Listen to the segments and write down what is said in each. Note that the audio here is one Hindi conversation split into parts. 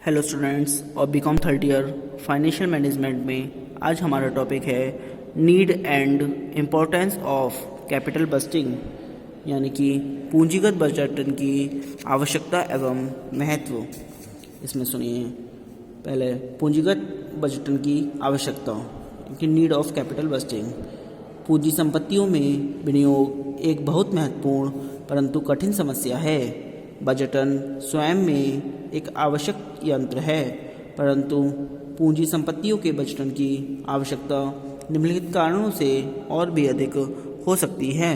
हेलो स्टूडेंट्स और BCom third year financial management में आज हमारा टॉपिक है need and importance of capital budgeting, यानी कि पूंजीगत बजटन की आवश्यकता एवं महत्व। इसमें सुनिए, पहले पूंजीगत बजटन की आवश्यकता कि नीड ऑफ कैपिटल बजटिंग। पूंजी संपत्तियों में विनियोग एक बहुत महत्वपूर्ण परंतु कठिन समस्या है। बजटन स्वयं में एक आवश्यक यंत्र है, परंतु पूंजी संपत्तियों के बजटन की आवश्यकता निम्नलिखित कारणों से और भी अधिक हो सकती है।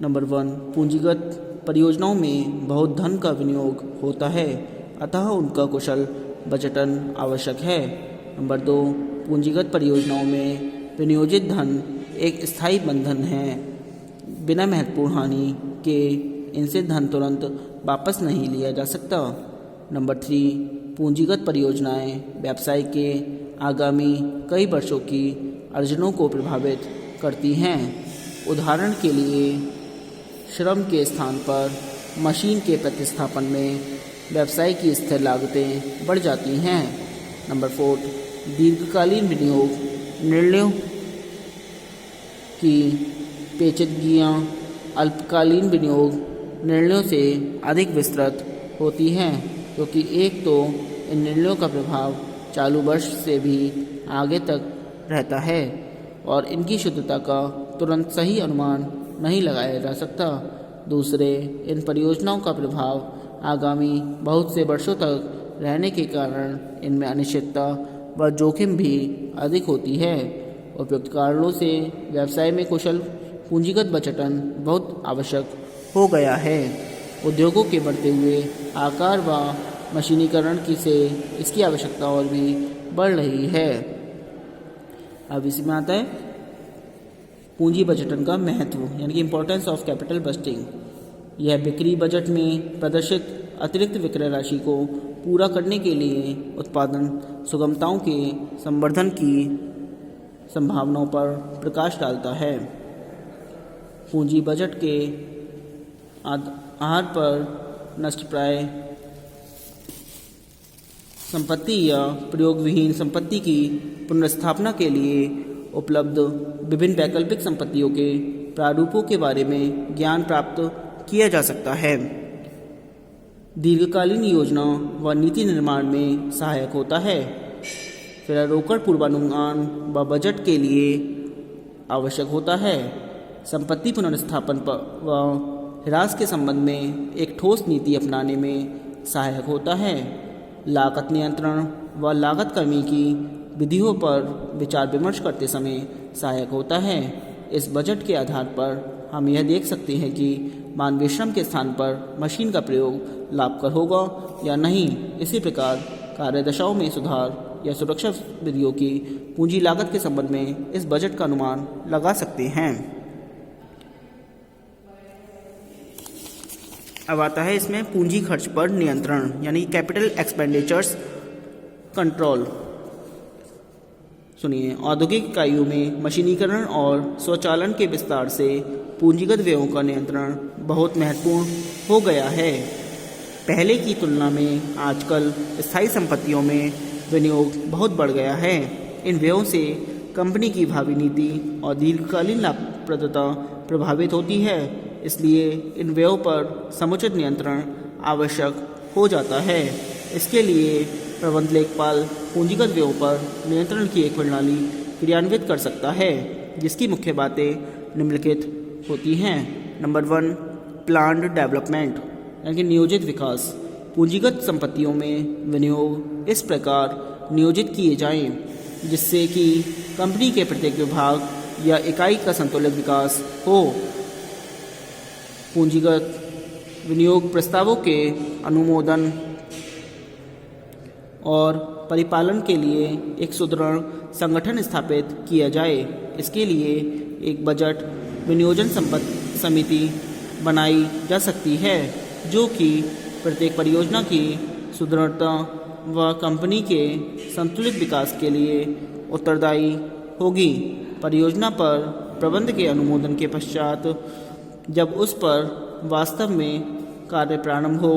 नंबर 1, पूंजीगत परियोजनाओं में बहुत धन का विनियोग होता है, अतः उनका कुशल बजटन आवश्यक है। नंबर 2, पूंजीगत परियोजनाओं में विनियोजित धन एक स्थायी बंधन है। बिना महत्वपूर्ण हानि के इनसे धन तुरंत वापस नहीं लिया जा सकता। नंबर 3, पूंजीगत परियोजनाएं व्यवसाय के आगामी कई वर्षों की अर्जनों को प्रभावित करती हैं। उदाहरण के लिए श्रम के स्थान पर मशीन के प्रतिस्थापन में व्यवसाय की स्थिर लागतें बढ़ जाती हैं। नंबर 4, दीर्घकालीन विनियोग निर्णयों की पेचीदगियां अल्पकालीन विनियोग निर्णयों से अधिक विस्तृत होती हैं, क्योंकि एक तो इन निर्णयों का प्रभाव चालू वर्ष से भी आगे तक रहता है और इनकी शुद्धता का तुरंत सही अनुमान नहीं लगाया जा सकता। दूसरे, इन परियोजनाओं का प्रभाव आगामी बहुत से वर्षों तक रहने के कारण इनमें अनिश्चितता व जोखिम भी अधिक होती है। उपयुक्त कारणों से व्यवसाय में कुशल पूंजीगत बजटन बहुत आवश्यक हो गया है। उद्योगों के बढ़ते हुए आकार व मशीनीकरण से इसकी आवश्यकता और भी बढ़ रही है। अब इसमें आता है पूंजी बजटन का महत्व, यानी कि इम्पोर्टेंस ऑफ कैपिटल बजटिंग। यह बिक्री बजट में प्रदर्शित अतिरिक्त विक्रय राशि को पूरा करने के लिए उत्पादन सुगमताओं के संवर्धन की संभावनाओं पर प्रकाश डालता है। पूंजी बजट के आधार पर नष्टप्राय संपत्ति या प्रयोग विहीन संपत्ति की पुनर्स्थापना के लिए उपलब्ध विभिन्न वैकल्पिक संपत्तियों के प्रारूपों के बारे में ज्ञान प्राप्त किया जा सकता है। दीर्घकालीन योजना व नीति निर्माण में सहायक होता है। फिर रोकड़ पूर्वानुमान व बजट के लिए आवश्यक होता है। संपत्ति पुनर्स्थापन व ह्रास के संबंध में एक ठोस नीति अपनाने में सहायक होता है। लागत नियंत्रण व लागत कमी की विधियों पर विचार विमर्श करते समय सहायक होता है। इस बजट के आधार पर हम यह देख सकते हैं कि मानवीय श्रम के स्थान पर मशीन का प्रयोग लाभकर होगा या नहीं। इसी प्रकार कार्यदशाओं में सुधार या सुरक्षा विधियों की पूंजी लागत के संबंध में इस बजट का अनुमान लगा सकते हैं। अब आता है इसमें पूंजी खर्च पर नियंत्रण, यानी कैपिटल एक्सपेंडिचर्स कंट्रोल। सुनिए, औद्योगिक इकाइयों में मशीनीकरण और स्वचालन के विस्तार से पूंजीगत व्ययों का नियंत्रण बहुत महत्वपूर्ण हो गया है। पहले की तुलना में आजकल स्थायी संपत्तियों में विनियोग बहुत बढ़ गया है। इन व्ययों से कंपनी की भावी नीति और दीर्घकालीन लाभप्रदता प्रभावित होती है, इसलिए इन व्ययों पर समुचित नियंत्रण आवश्यक हो जाता है। इसके लिए प्रबंध लेखपाल पूंजीगत व्ययों पर नियंत्रण की एक प्रणाली क्रियान्वित कर सकता है, जिसकी मुख्य बातें निम्नलिखित होती हैं। नंबर 1, प्लान्ड डेवलपमेंट, यानी कि नियोजित विकास। पूंजीगत संपत्तियों में विनियोग इस प्रकार नियोजित किए जाएं जिससे कि कंपनी के प्रत्येक विभाग या इकाई का संतुलित विकास हो। पूंजीगत विनियोग प्रस्तावों के अनुमोदन और परिपालन के लिए एक सुदृढ़ संगठन स्थापित किया जाए। इसके लिए एक बजट विनियोजन समिति बनाई जा सकती है, जो कि प्रत्येक परियोजना की सुदृढ़ता व कंपनी के संतुलित विकास के लिए उत्तरदायी होगी। परियोजना पर प्रबंध के अनुमोदन के पश्चात जब उस पर वास्तव में कार्य प्रारंभ हो,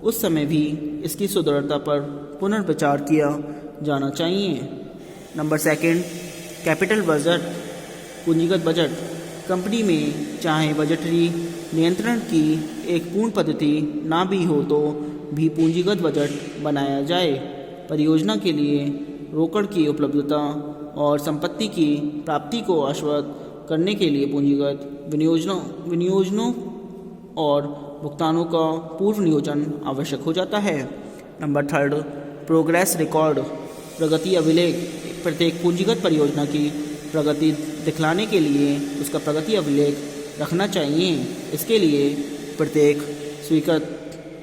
उस समय भी इसकी सुदृढ़ता पर पुनर्विचार किया जाना चाहिए। नंबर 2, कैपिटल बजट, पूंजीगत बजट। कंपनी में चाहे बजटरी नियंत्रण की एक पूर्ण पद्धति ना भी हो तो भी पूंजीगत बजट बनाया जाए। परियोजना के लिए रोकड़ की उपलब्धता और संपत्ति की प्राप्ति को आश्वस्त करने के लिए पूंजीगत विनियोजनों और भुगतानों का पूर्व नियोजन आवश्यक हो जाता है। नंबर 3, प्रोग्रेस रिकॉर्ड, प्रगति अभिलेख। प्रत्येक पूंजीगत परियोजना की प्रगति दिखलाने के लिए उसका प्रगति अभिलेख रखना चाहिए। इसके लिए प्रत्येक स्वीकृत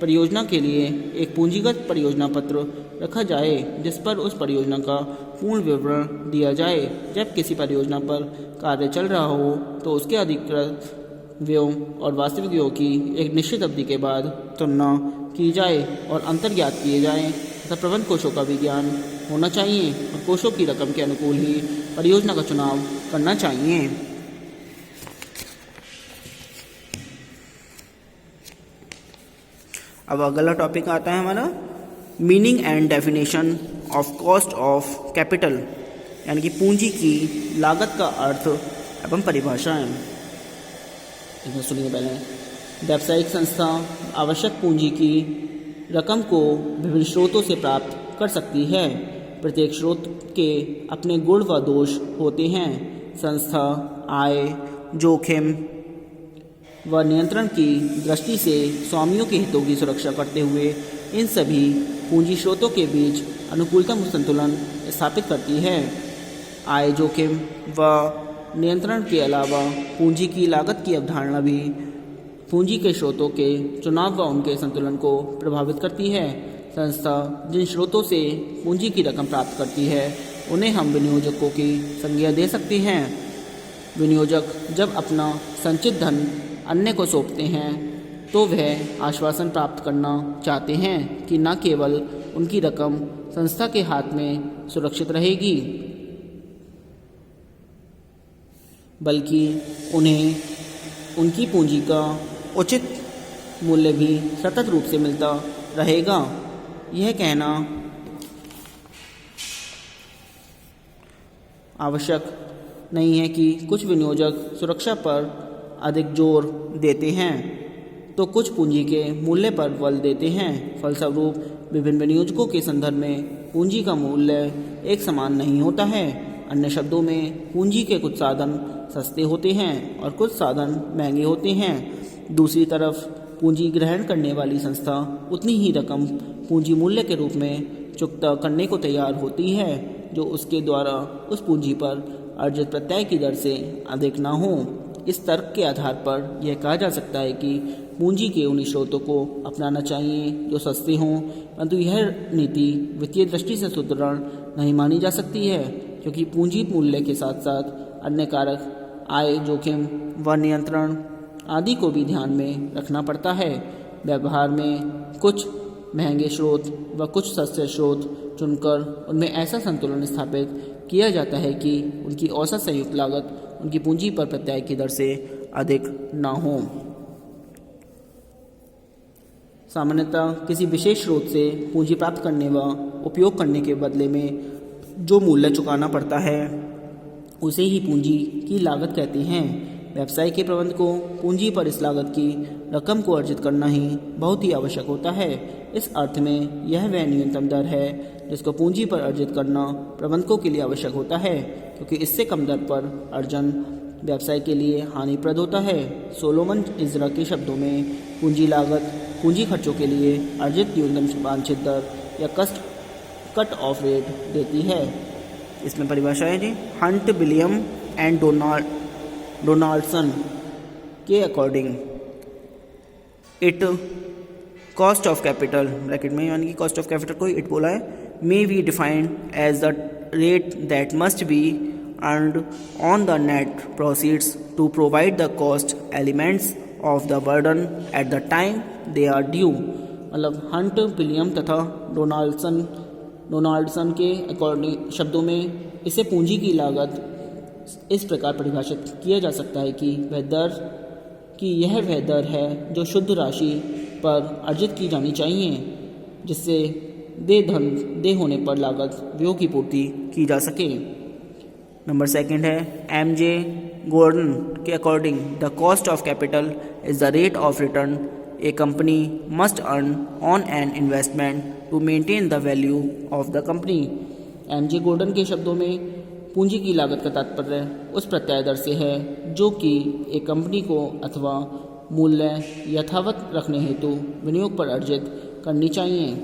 परियोजना के लिए एक पूंजीगत परियोजना पत्र रखा जाए जिस पर उस परियोजना का पूर्ण विवरण दिया जाए। जब किसी परियोजना पर कार्य चल रहा हो तो उसके अधिकृत व्ययों और वास्तविक व्ययों की एक निश्चित अवधि के बाद तुलना की जाए और अंतर ज्ञात किए जाएं तथा प्रबंध कोषों का भी ज्ञान होना चाहिए और कोषों की रकम के अनुकूल ही परियोजना का चुनाव करना चाहिए। अब अगला टॉपिक आता है हमारा meaning and definition of cost of capital, यानी कि पूंजी की लागत का अर्थ एवं परिभाषाएं। इसमें सुनिए पहले, व्यावसायिक संस्था आवश्यक पूंजी की रकम को विभिन्न स्रोतों से प्राप्त कर सकती है। प्रत्येक स्रोत के अपने गुण व दोष होते हैं। संस्था आय, जोखिम व नियंत्रण की दृष्टि से स्वामियों के हितों की सुरक्षा करते हुए इन सभी पूंजी स्रोतों के बीच अनुकूलतम संतुलन स्थापित करती है। आय, जोखिम व नियंत्रण के अलावा पूंजी की लागत की अवधारणा भी पूंजी के स्रोतों के चुनाव व उनके संतुलन को प्रभावित करती है। संस्था जिन स्रोतों से पूंजी की रकम प्राप्त करती है उन्हें हम विनियोजकों की संज्ञा दे सकते हैं। विनियोजक जब अपना संचित धन अन्य को सौंपते हैं तो वह आश्वासन प्राप्त करना चाहते हैं कि न केवल उनकी रकम संस्था के हाथ में सुरक्षित रहेगी बल्कि उन्हें उनकी पूंजी का उचित मूल्य भी सतत रूप से मिलता रहेगा। यह कहना आवश्यक नहीं है कि कुछ विनियोजक सुरक्षा पर अधिक जोर देते हैं तो कुछ पूंजी के मूल्य पर बल देते हैं। फलस्वरूप विभिन्न विनियोजकों के संदर्भ में पूंजी का मूल्य एक समान नहीं होता है। अन्य शब्दों में पूंजी के कुछ साधन सस्ते होते हैं और कुछ साधन महंगे होते हैं। दूसरी तरफ पूंजी ग्रहण करने वाली संस्था उतनी ही रकम पूंजी मूल्य के रूप में चुकता करने को तैयार होती है जो उसके द्वारा उस पूंजी पर अर्जित प्रत्यय की दर से अधिक ना हो। इस तर्क के आधार पर यह कहा जा सकता है कि पूंजी के उन्हीं स्रोतों को अपनाना चाहिए जो सस्ते हों, परंतु यह नीति वित्तीय दृष्टि से सुदृढ़ नहीं मानी जा सकती है क्योंकि पूंजी मूल्य के साथ साथ अन्य कारक आय, जोखिम व नियंत्रण आदि को भी ध्यान में रखना पड़ता है। व्यवहार में कुछ महंगे स्रोत व कुछ सस्ते स्रोत चुनकर उनमें ऐसा संतुलन स्थापित किया जाता है कि उनकी औसत संयुक्त लागत उनकी पूंजी पर प्रत्यय की दर से अधिक न हो। सामान्यतः किसी विशेष स्रोत से पूंजी प्राप्त करने व उपयोग करने के बदले में जो मूल्य चुकाना पड़ता है उसे ही पूंजी की लागत कहते हैं। व्यवसाय के प्रबंध को पूंजी पर इस लागत की रकम को अर्जित करना ही बहुत ही आवश्यक होता है। इस अर्थ में यह वह न्यूनतम दर है जिसको पूंजी पर अर्जित करना प्रबंधकों के लिए आवश्यक होता है क्योंकि इससे कम दर पर अर्जन व्यवसाय के लिए हानिप्रद होता है। सोलोमन इजरा के शब्दों में पूंजी लागत पूंजी खर्चों के लिए अर्जित न्यूनतम वांछित दर या कट ऑफ रेट देती है। इसमें परिभाषा है जी, हंट, विलियम एंड डोनाल्डसन के according it cost of capital bracket में यानी कि कॉस्ट ऑफ कैपिटल को इट बोला है may be defined as the rate that must be earned on the net proceeds to provide the cost elements of the burden at the time they are due. मतलब हंट, विलियम तथा डोनाल्डसन के अकॉर्डिंग शब्दों में इसे पूंजी की लागत इस प्रकार परिभाषित किया जा सकता है कि यह वह दर है जो शुद्ध राशि पर अर्जित की जानी चाहिए, जिससे देय होने पर लागत व्ययों की पूर्ति की जा सके। नंबर सेकंड है एम.जे. गॉर्डन के according the cost of capital is the rate of return a company must earn on an investment to maintain the value of the company. MJ. Gordon के शब्दों में पूंजी की लागत का तात्पर्य उस प्रत्याय दर से है जो कि एक कंपनी को अथवा मूल्य यथावत रखने हेतु विनियोग पर अर्जित करनी चाहिए।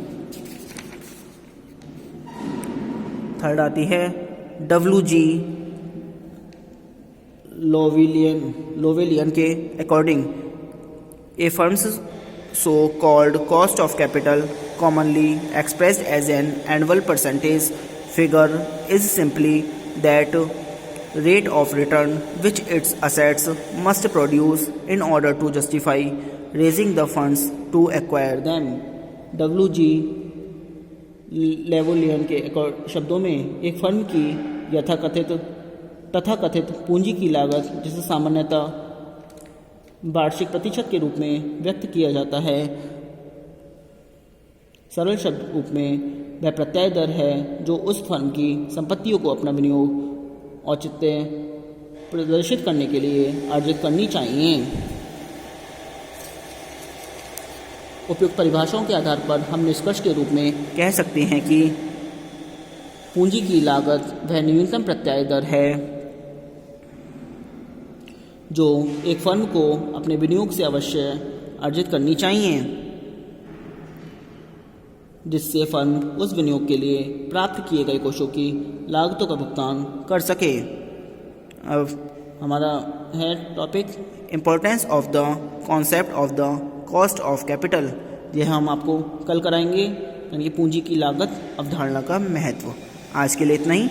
थर्ड आती है W.G. लोवेलियन के according A firms so called cost of capital commonly expressed as an annual percentage figure is simply that rate of return which its assets must produce in order to justify raising the funds to acquire them। W.G. लेवोलियन के शब्दों में एक फर्म की तथाकथित पूंजी की लागत, जिसे सामान्यतः वार्षिक प्रतिशत के रूप में व्यक्त किया जाता है, सरल शब्द रूप में वह प्रत्याय दर है जो उस फर्म की संपत्तियों को अपना विनियोग औचित्य प्रदर्शित करने के लिए अर्जित करनी चाहिए। उपयुक्त परिभाषाओं के आधार पर हम निष्कर्ष के रूप में कह सकते हैं कि पूंजी की लागत वह न्यूनतम प्रत्याय दर है जो एक फर्म को अपने विनियोग से अवश्य अर्जित करनी चाहिए, जिससे फर्म उस विनियोग के लिए प्राप्त किए गए कोषों की लागतों का भुगतान कर सके। अब हमारा है topic importance of the concept of the cost of capital. यह हम आपको कल कराएंगे, यानी पूंजी की लागत अवधारणा का महत्व। आज के लिए इतना ही।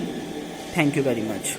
Thank you very much.